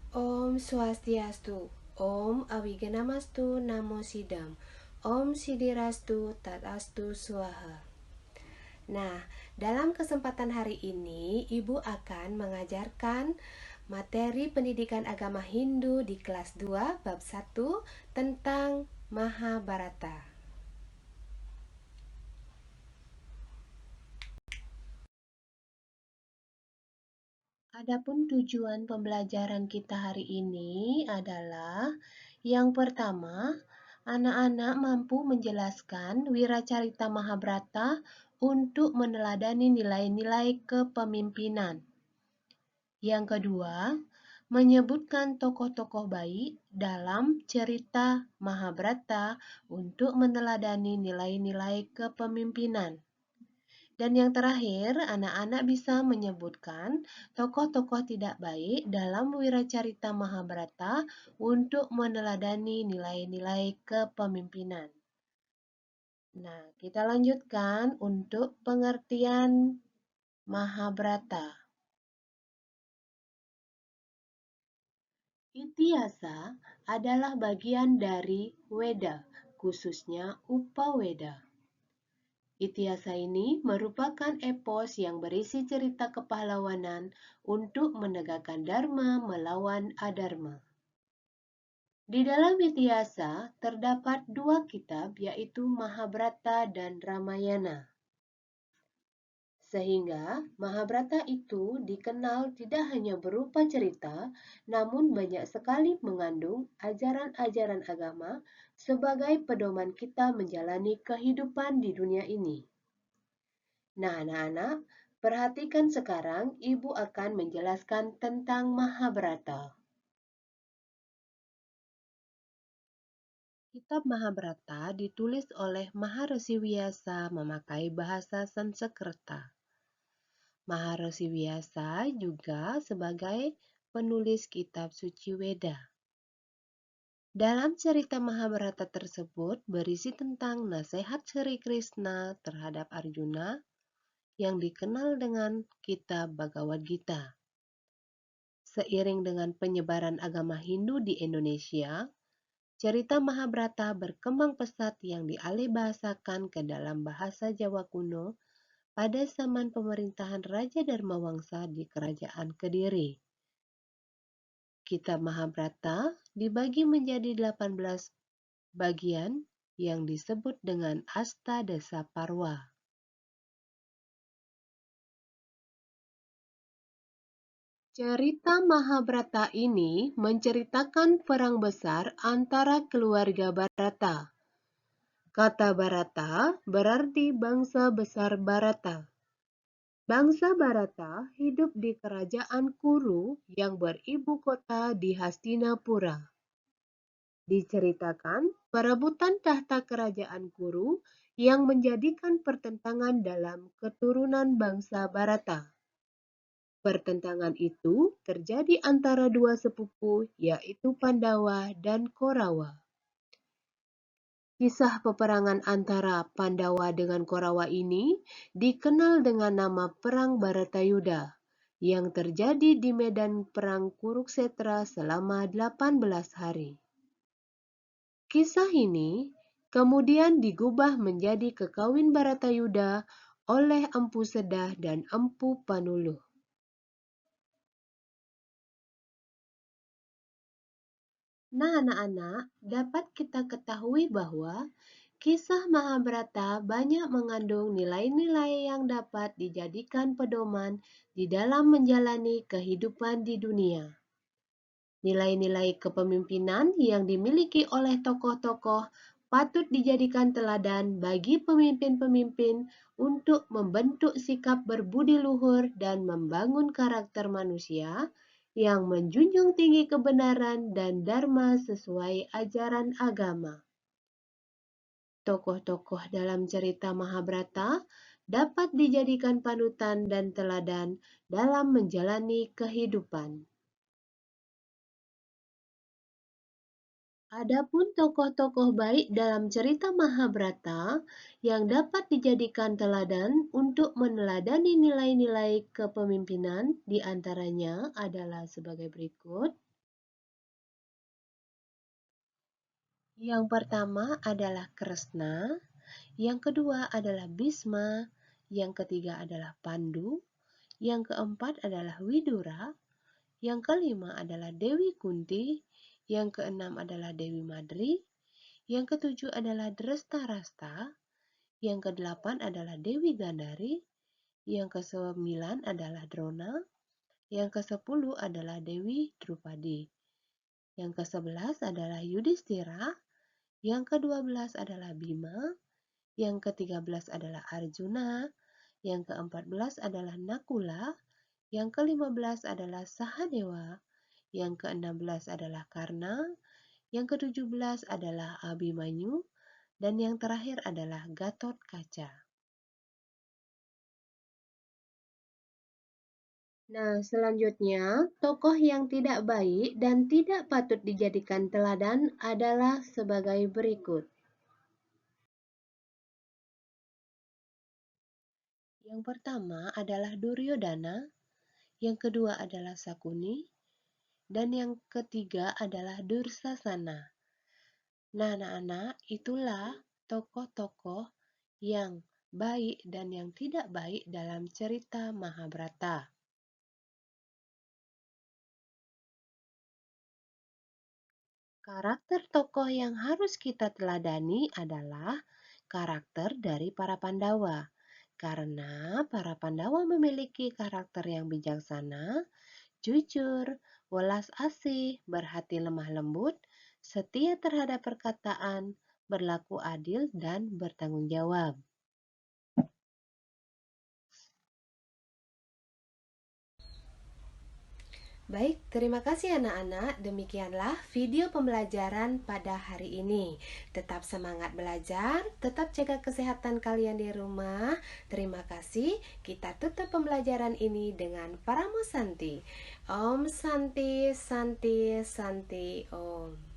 Om Swastiastu, Om Awigenamastu Namo Sidam, Om Sidirastu Tatastu Swaha. Nah, dalam kesempatan hari ini, Ibu akan mengajarkan materi pendidikan agama Hindu di kelas 2 bab 1 tentang Mahabharata. Adapun tujuan pembelajaran kita hari ini adalah yang pertama, anak-anak mampu menjelaskan Wiracarita Mahabharata untuk meneladani nilai-nilai kepemimpinan. Yang kedua, menyebutkan tokoh-tokoh baik dalam cerita Mahabharata untuk meneladani nilai-nilai kepemimpinan. Dan yang terakhir, anak-anak bisa menyebutkan tokoh-tokoh tidak baik dalam Wiracarita Mahabharata untuk meneladani nilai-nilai kepemimpinan. Nah, kita lanjutkan untuk pengertian Mahabharata. Itiasa adalah bagian dari Weda, khususnya Upaweda. Itiasa ini merupakan epos yang berisi cerita kepahlawanan untuk menegakkan dharma melawan adharma. Di dalam Itiasa terdapat dua kitab, yaitu Mahabharata dan Ramayana. Sehingga Mahabharata itu dikenal tidak hanya berupa cerita, namun banyak sekali mengandung ajaran-ajaran agama sebagai pedoman kita menjalani kehidupan di dunia ini. Nah, anak-anak, perhatikan sekarang Ibu akan menjelaskan tentang Mahabharata. Kitab Mahabharata ditulis oleh Maharesi Vyasa memakai bahasa Sanskerta. Maharesi Vyasa juga sebagai penulis kitab suci Weda. Dalam cerita Mahabharata tersebut berisi tentang nasihat Sri Krishna terhadap Arjuna yang dikenal dengan kitab Bhagavad Gita. Seiring dengan penyebaran agama Hindu di Indonesia, cerita Mahabharata berkembang pesat yang dialihbahasakan ke dalam bahasa Jawa kuno pada zaman pemerintahan Raja Dharmawangsa di Kerajaan Kediri. Kitab Mahabharata dibagi menjadi 18 bagian yang disebut dengan Astadasa Parwa. Cerita Mahabharata ini menceritakan perang besar antara keluarga Bharata. Kata Bharata berarti bangsa besar Bharata. Bangsa Bharata hidup di kerajaan Kuru yang beribu kota di Hastinapura. Diceritakan perebutan tahta kerajaan Kuru yang menjadikan pertentangan dalam keturunan bangsa Bharata. Pertentangan itu terjadi antara dua sepupu, yaitu Pandawa dan Korawa. Kisah peperangan antara Pandawa dengan Korawa ini dikenal dengan nama Perang Bharatayuddha yang terjadi di medan perang Kurukshetra selama 18 hari. Kisah ini kemudian digubah menjadi Kekawin Bharatayuddha oleh Empu Sedah dan Empu Panuluh. Nah, anak-anak, dapat kita ketahui bahwa kisah Mahabharata banyak mengandung nilai-nilai yang dapat dijadikan pedoman di dalam menjalani kehidupan di dunia. Nilai-nilai kepemimpinan yang dimiliki oleh tokoh-tokoh patut dijadikan teladan bagi pemimpin-pemimpin untuk membentuk sikap berbudi luhur dan membangun karakter manusia yang menjunjung tinggi kebenaran dan dharma sesuai ajaran agama. Tokoh-tokoh dalam cerita Mahabharata dapat dijadikan panutan dan teladan dalam menjalani kehidupan. Adapun tokoh-tokoh baik dalam cerita Mahabharata yang dapat dijadikan teladan untuk meneladani nilai-nilai kepemimpinan di antaranya adalah sebagai berikut. Yang pertama adalah Kresna, yang kedua adalah Bisma, yang ketiga adalah Pandu, yang keempat adalah Widura, yang kelima adalah Dewi Kunti, yang keenam adalah Dewi Madri, yang ketujuh adalah Drestarasta, yang kedelapan adalah Dewi Gandari, yang kesembilan adalah Drona, yang kesepuluh adalah Dewi Drupadi, yang kesebelas adalah Yudhistira, yang kedua belas adalah Bima, yang ketiga belas adalah Arjuna, yang keempat belas adalah Nakula, yang kelima belas adalah Sahadewa, yang keenam belas adalah Karna, yang ketujuh belas adalah Abimanyu, dan yang terakhir adalah Gatotkaca. Nah, selanjutnya, tokoh yang tidak baik dan tidak patut dijadikan teladan adalah sebagai berikut. Yang pertama adalah Duryodhana, yang kedua adalah Sakuni, dan yang ketiga adalah Dursasana. Nah, anak-anak, itulah tokoh-tokoh yang baik dan yang tidak baik dalam cerita Mahabharata. Karakter tokoh yang harus kita teladani adalah karakter dari para Pandawa. Karena para Pandawa memiliki karakter yang bijaksana, jujur, welas asih, berhati lemah lembut, setia terhadap perkataan, berlaku adil, dan bertanggung jawab. Baik, terima kasih anak-anak. Demikianlah video pembelajaran pada hari ini. Tetap semangat belajar, tetap jaga kesehatan kalian di rumah. Terima kasih. Kita tutup pembelajaran ini dengan Paramo Santi. Om Santi, Santi, Santi, Om.